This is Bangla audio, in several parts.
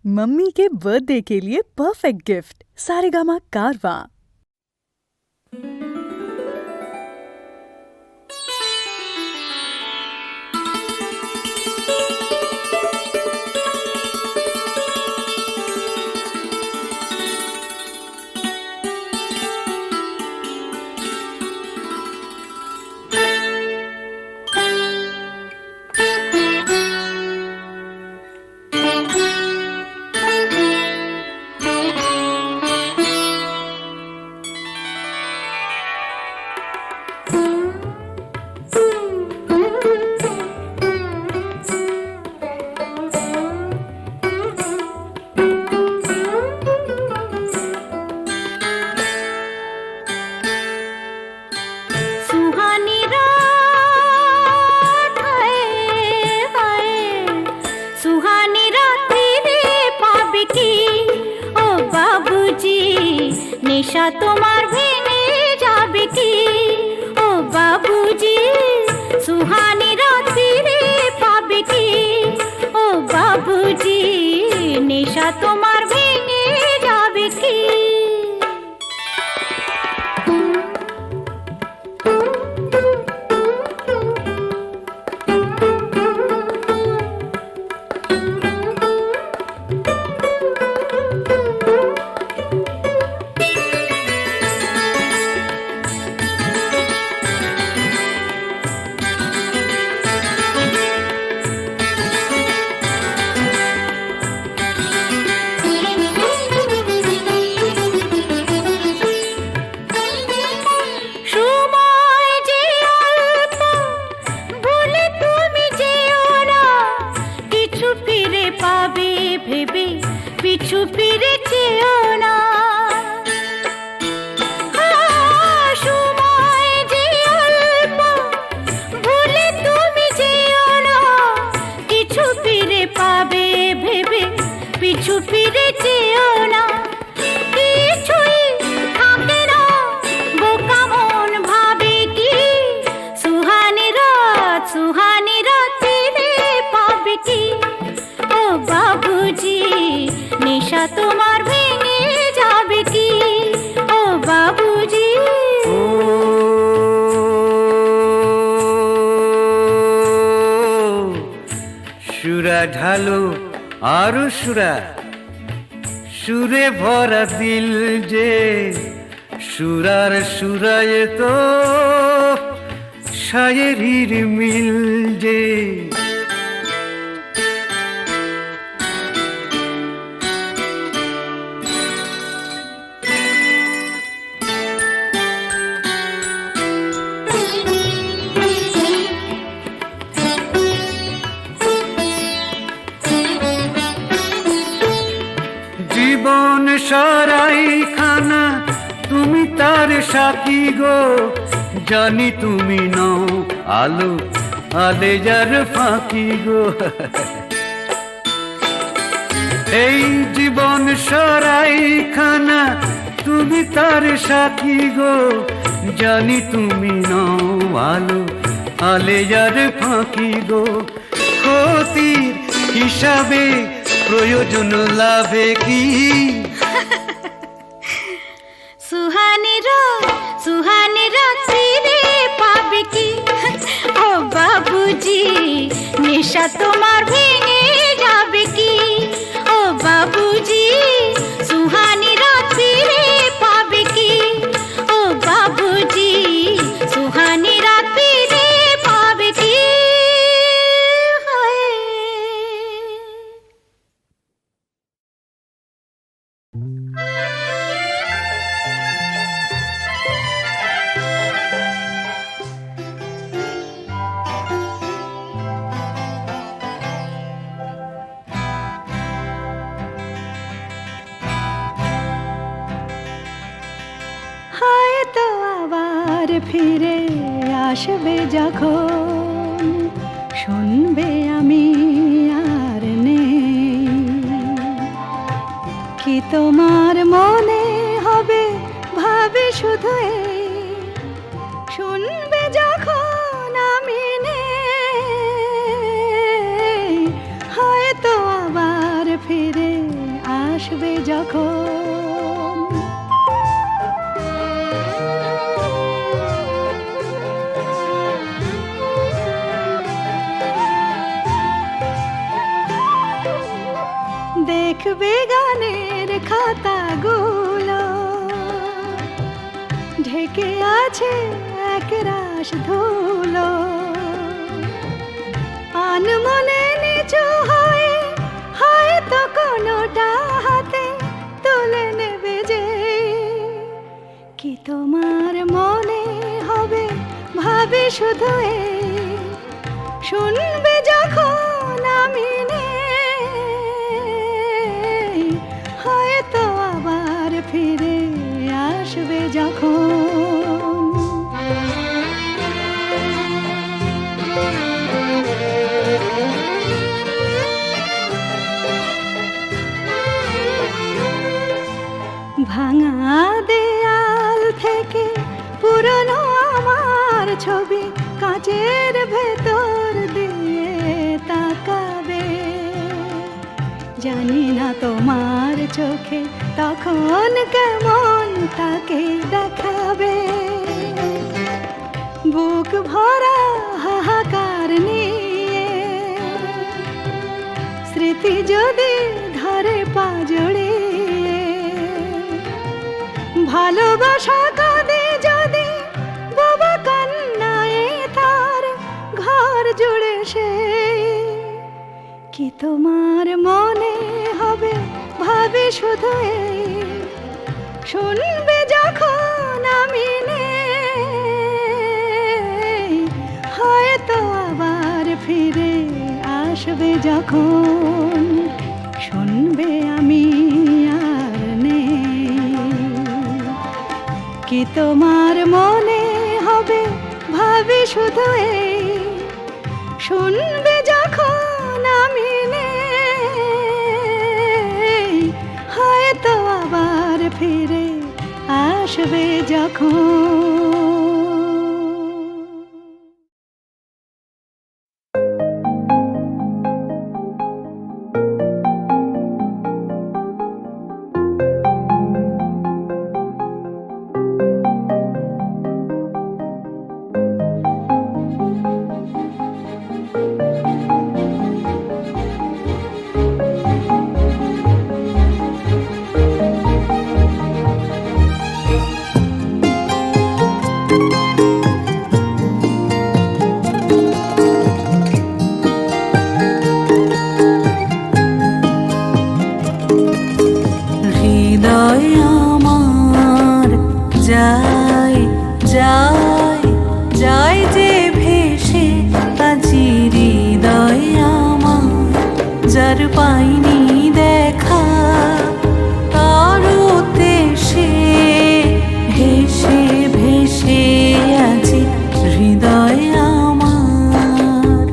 मम्मी के बर्थडे के लिए परफेक्ट गिफ्ट सारेगामा कारवां। नेशा तुम्हार भेंगे जाबे की ओ बाबूजी सुहानी राती रे पाबे की ओ बाबूजी नेशा तुम्हार भेंगे जाबे की। পিছু ফিরে চেও না সময় যে অল্প ভুলে তুমি যেও না কিছু ফিরে পাবে ভেবে পিছু ফিরে চেও না কিছুই থাকে না বোকা মন ভাবে কি সুহানি রাত পাবে কি ও বাবুজি नेशा तुम्हार भेंगे जाबे की ओ बाबूजी। সুরা ঢালো আরো সুরা সুরে ভরা দিল যে সুরার সুরায় তো শায়েরির মিল যে জীবন সারাই খানা তুমি তার সাথী গো জানি তুমি নও আলো আলেজার ফাঁকি গো এই জীবন সারাই খানা তুমি তার সাথী গো জানি তুমি নও আলো আলেজার ফাঁকি গো ক্ষতির হিসাবে প্রয়োজন লাভে কি সুহানি রাত্রি রে পাবে কি ও বাবুজি নেশা তোমার ভেঙে যাবে কি ও বাবুজি সুহানি রাত্রি রে পাবে কি ও বাবুজি সুহানি রাত্রি রে পাবে কি। হয়তো আবার ফিরে আসবে যখন শুনবে আমি আর নেই কি তোমার মনে হবে ভাবে শুধু শুনবে যখন আমি নেই হয়তো আবার ফিরে আসবে যখন। দেখবে গানের খাতাগুলো ঢেকে আছে একরাশ ধুলো, আনমনে নিচু হয়ে হয়তো কোনোটা হাতে তুলে নেবে যে। কি তোমার মনে হবে ভাবে শুধু এই, শুনবে যখন আমি নেই, হয়তো আবার ফিরে আসবে যখন। ভাঙা দেয়াল থেকে পুরনো আমার ছবি কাঁচের ভেতর দিয়ে তাকাবে। জানি না তোমার চোখে তখন কেমন তাকে দেখাবে। বুক ভরা হাহাকার নিয়ে স্মৃতি যদি ধরে পাজড়ে, ভালোবাসা কাঁদে যদি বাবা কান্নায় তার ঘর জুড়ে সে। কি তোমার মনে হবে ভাবে শুধু এই, শুনবে যখন আমি নেই, হয়তো আবার ফিরে আসবে যখন। শুনবে আমি আর নেই। কি তোমার মনে হবে ভাবে শুধু এই, শুনবে যখন আমি নেই, হয়তো আবার ফিরে আসবে যখন। পাইনি দেখা তার উদ্দেশ্যে ভেসে ভেসে আছে হৃদয় আমার।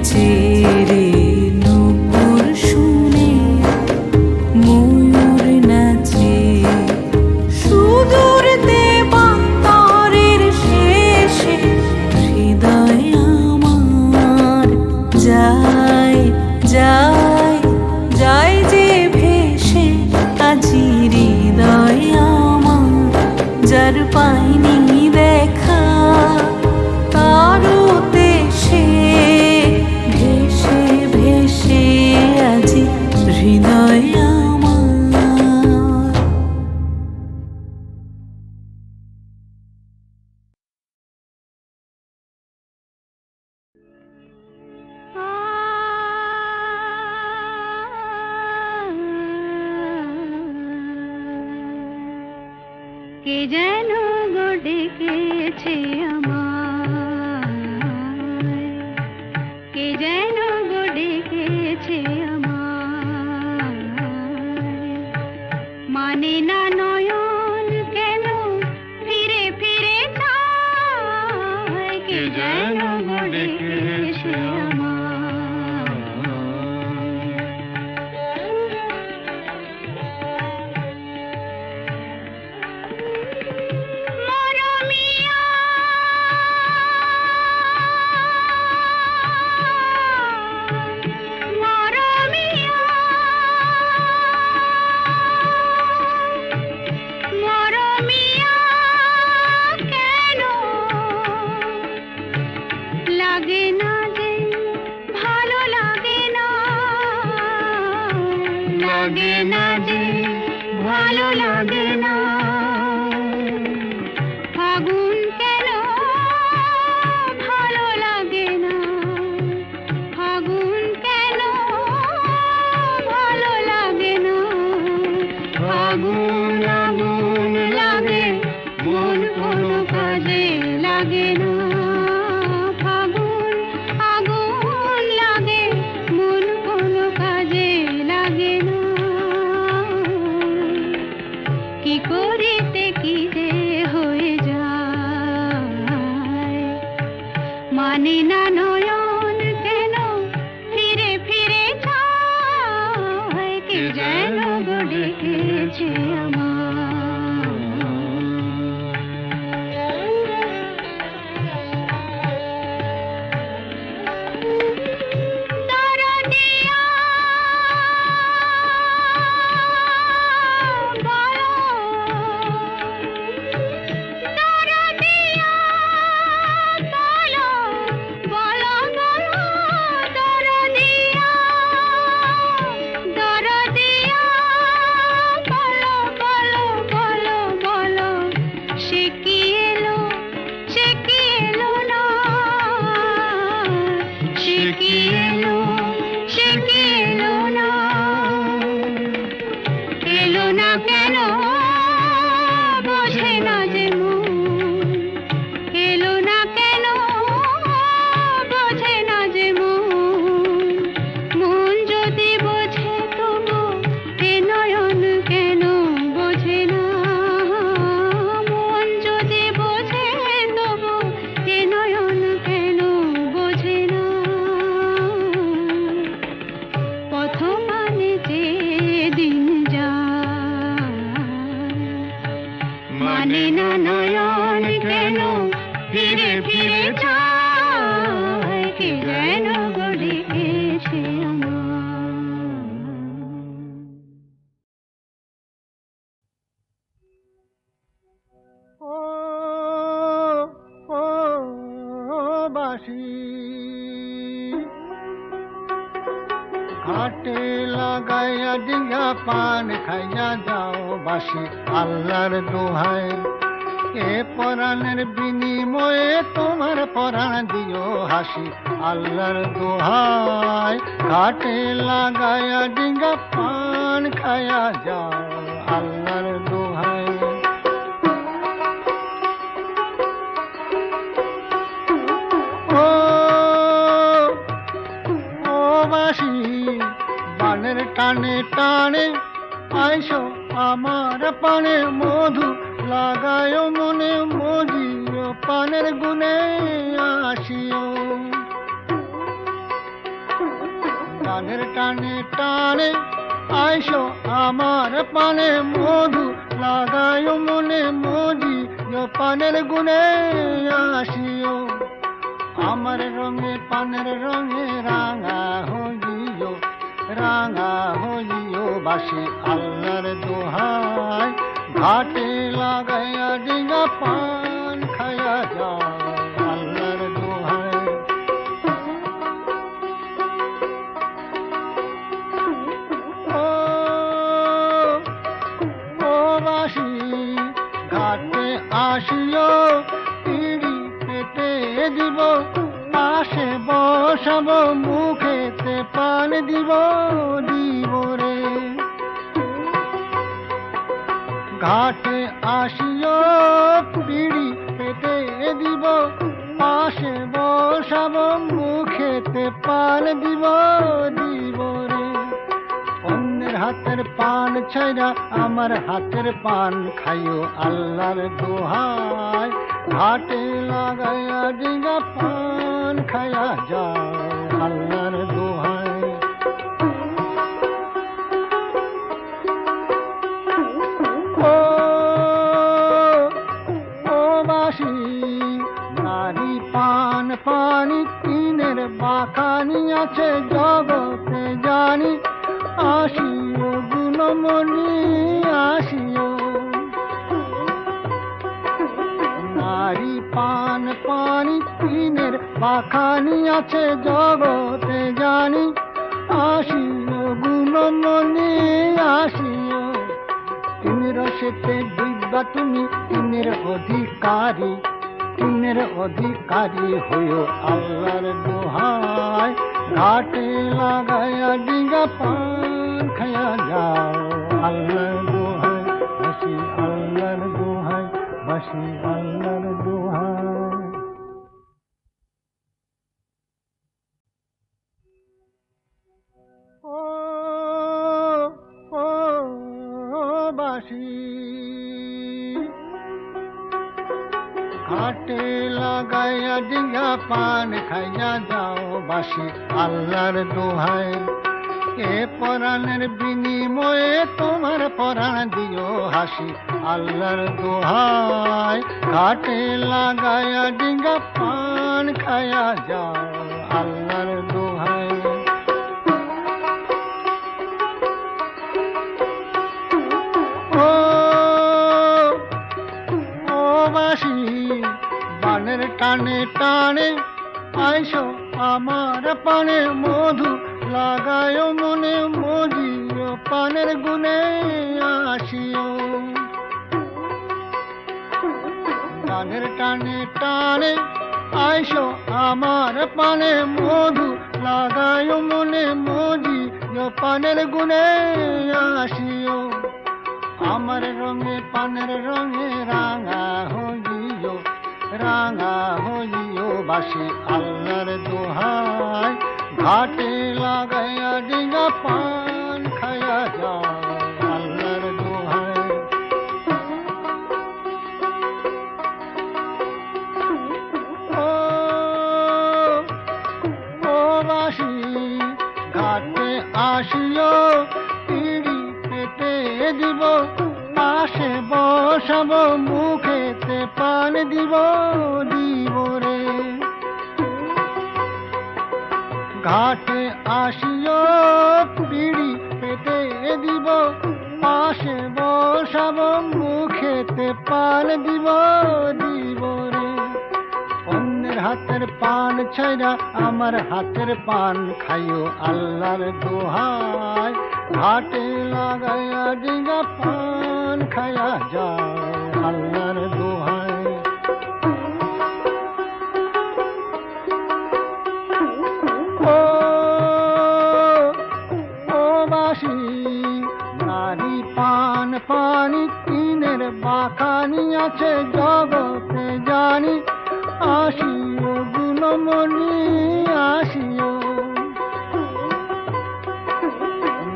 নেচে রে নূপুর শুনে ময়ূর নাচে সুদূর দেবান্তরের শেষে হৃদয় আমার যায় যায় যায় যে ভেসে আজি হৃদয় আমার যার পাইনি দেখা তারও দেশে ভেসে ভেসে আজি হৃদয় আমার। কে যেন গো ডেকেছে আমায়, কে যেন গো ডেকেছে আমায়, মানে না নয়ন কেন ফিরে ফিরে চায়, কে যেন গো ডেকেছে আমায়। লাগে না যে ভালো লাগে না, লাগে না যে ভালো লাগে না, ফাগুন কেন ভালো লাগে না, ফাগুন কেন ভালো লাগে না, ফাগুন আগুন লাগে মন কোনো কাজে লাগে না, কি করিতে কি যে হয়ে যায়, মানে না নয়ন কেন ফিরে ফিরে চায়, কে যেন গো ডেকেছে কেন বোঝে না যে মন, এলো না কেন বোঝে না যে মন, মন যদি বোঝে তবু এ নয়ন কেন বোঝে না, মন যদি বোঝে তবু এ নয়ন কেন বোঝে না, পথ মানে যে দিন মানে না নয়ন কেন ফিরে ফিরে চায়, কে যেন গো ডেকেছে ও ও বাঁশি ঘাটে লাগাইয়া ডিঙ্গা পান খাইয়া যাও বাঁশি আল্লাহর দোহাই, এ পরাণের বিনিময়ে তোমার পরাণ দিও হাসি আল্লাহর দোহাই, ঘাটে লাগাইয়া ডিঙ্গা পান খাইয়া যাও আল্লাহর দোহাই। ও ও বাঁশি বানের টানে টানে আইসো আমার পানে মধু লাগায় মনে মজিও পানের গুনে আসিও, গানের টানে টানে আইসো আমার পানে মধু লাগায় মনে মজি পানের গুণে আসিও আমার রঙে পানের রঙে রাঙা হইও বাসি আল্লাহর দোহাই ঘাটে লাগাইয়া ডিঙা পান খায়া যায় আল্লাহর দোহাই ও বাসি ঘাটে আসিও পিড়ি পেতে দিব পাশে বসাব মুখেতে পান দিব রে ঘাটে আসিও পিড়ি পেতে দিব পাশে বসাব মুখেতে পান দিব রে অন্যের হাতের পান ছাইরা আমার হাতের পান খাইও আল্লাহর দোহাই ঘাটে লাগাইয়া ডিঙা পান খায়া যায় আল্লাহর দোহাই ও বাসি নারী পান পানি তিনের বাখানি আছে জগতে জানি আসিও গুণমণি আসিও নারী পান পানি তিনের পাখানি আছে জগতে জানি আসিও গুণমণি আসিও তুমি রসেতে দিব্যা তুমি তিনের অধিকারী হইও আল্লাহর দোহাই ঘাটে লাগাইয়া ডিঙ্গা পান খায়া যাও আল্লাহর দোহাই বাসি আল্লাহর দোহাই বাসি আল্লাহর দোহাই ও বাসি ঘাটে লাগাইয়া ডিঙ্গা পান খাইয়া যাও বাসি আল্লাহর দোহাই এ পরাণের বিনিময়ে তোমার পরাণ দিও হাসি আল্লাহর দোহাই ঘাটে লাগাইয়া ডিঙ্গা পান খাইয়া যাও আল্লাহর দোহাই ও বাসি বানের টানে টানে আইসো আমার পানে মধু লাগায় মনে মজিও পানের গুণে আসিও বানের টানে টানে আইসো আমার পানে মধু লাগায় মনে মজিও পানের গুণে আসিও আমার রঙে পানের রঙে রাঙা হইও বাসি আল্লাহর দোহাই ঘাটে লাগাইয়া ডিঙ্গা পান খায়া যাও আল্লাহর দোহাই ও বাসি ঘাটে আসিও পিড়ি পেতে দিব পাশে বসাব মুখেতে পান দিব রে ঘাটে আসিও পিড়ি পেতে দিব পাশে বসাব মুখেতে পান দিব রে অন্যের হাতের পান ছাইরা আমার হাতের পান খাইও আল্লাহর দোহাই ঘাটে লাগাইয়া ডিঙ্গা পান খায়া যাও আল্লাহর দোহাই ও বাসি নারী পান পানি তিনের বাখানি আছে জগতে জানি আসিও গুণমণি আসিও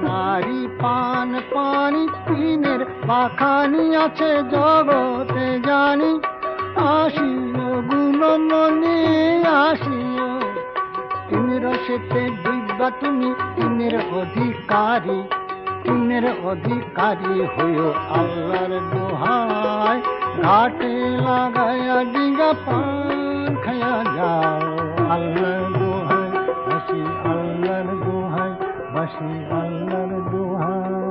নারী পান পানি তিনের পাখানি আছে জগতে জানি আসিও গুণমণি আসিও তুমি রসেতে এবার তুমি তিনের অধিকারী, তিনের অধিকারী হইও আল্লাহর দোহাই, ঘাটে লাগায়া ডিঙ্গা পান খায়া যাও। আল্লাহর দোহাই বাসি, আল্লাহর দোহাই বাসি, আল্লাহর দোহাই।